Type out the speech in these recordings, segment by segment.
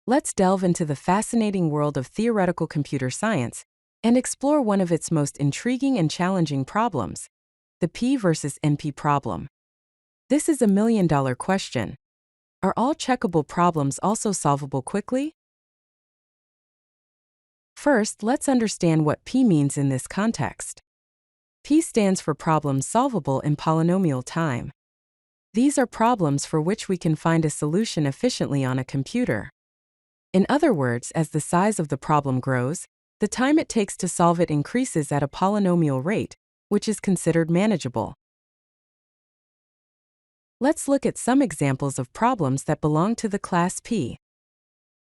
Let's delve into the fascinating world of theoretical computer science and explore one of its most intriguing and challenging problems, the P versus NP problem. This is a million-dollar question. Are all checkable problems also solvable quickly? First, let's understand what P means in this context. P stands for problems solvable in polynomial time. These are problems for which we can find a solution efficiently on a computer. In other words, as the size of the problem grows, the time it takes to solve it increases at a polynomial rate, which is considered manageable. Let's look at some examples of problems that belong to the class P.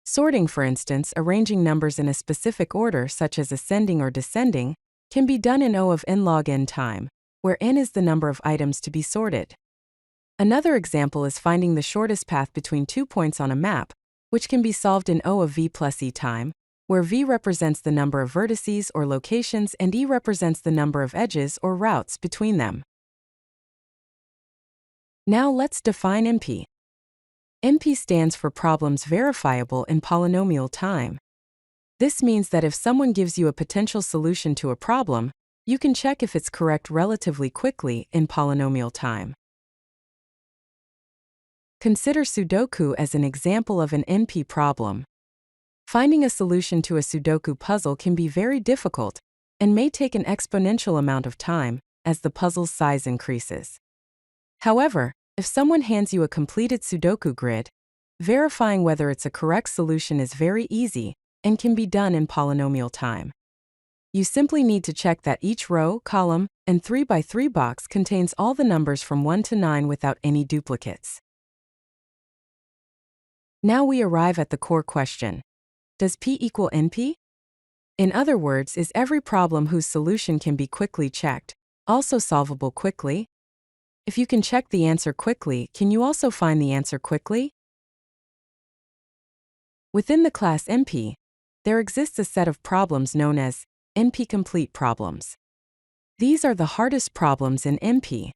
Sorting, for instance, arranging numbers in a specific order such as ascending or descending, can be done in O of n log n time, where n is the number of items to be sorted. Another example is finding the shortest path between 2 points on a map, which can be solved in O of v plus e time, where v represents the number of vertices or locations and e represents the number of edges or routes between them. Now let's define NP. NP stands for problems verifiable in polynomial time. This means that if someone gives you a potential solution to a problem, you can check if it's correct relatively quickly in polynomial time. Consider Sudoku as an example of an NP problem. Finding a solution to a Sudoku puzzle can be very difficult and may take an exponential amount of time as the puzzle's size increases. However, if someone hands you a completed Sudoku grid, verifying whether it's a correct solution is very easy and can be done in polynomial time. You simply need to check that each row, column, and 3x3 box contains all the numbers from 1 to 9 without any duplicates. Now we arrive at the core question. Does P equal NP? In other words, is every problem whose solution can be quickly checked also solvable quickly? If you can check the answer quickly, can you also find the answer quickly? Within the class NP, there exists a set of problems known as NP-complete problems. These are the hardest problems in NP.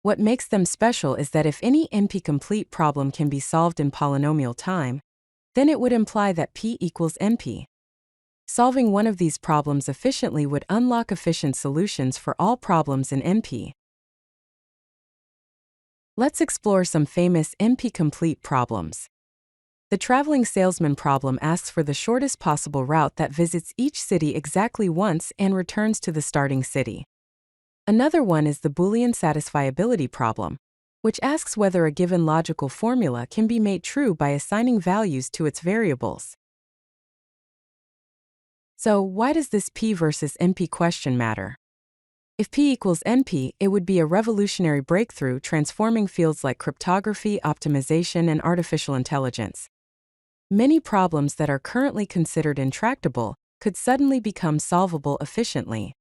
What makes them special is that if any NP-complete problem can be solved in polynomial time, then it would imply that P equals NP. Solving one of these problems efficiently would unlock efficient solutions for all problems in NP. Let's explore some famous NP-complete problems. The traveling salesman problem asks for the shortest possible route that visits each city exactly once and returns to the starting city. Another one is the Boolean satisfiability problem, which asks whether a given logical formula can be made true by assigning values to its variables. So, why does this P versus NP question matter? If P equals NP, it would be a revolutionary breakthrough transforming fields like cryptography, optimization, and artificial intelligence. Many problems that are currently considered intractable could suddenly become solvable efficiently.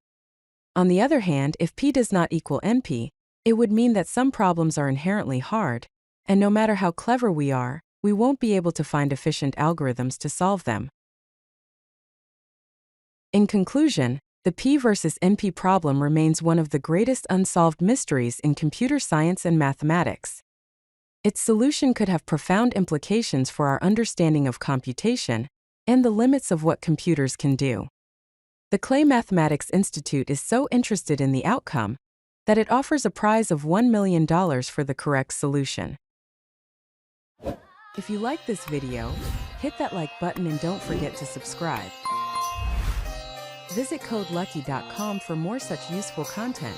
On the other hand, if P does not equal NP, it would mean that some problems are inherently hard, and no matter how clever we are, we won't be able to find efficient algorithms to solve them. In conclusion, the P versus NP problem remains one of the greatest unsolved mysteries in computer science and mathematics. Its solution could have profound implications for our understanding of computation and the limits of what computers can do. The Clay Mathematics Institute is so interested in the outcome that it offers a prize of $1 million for the correct solution. If you like this video, hit that like button and don't forget to subscribe. Visit CodeLucky.com for more such useful content.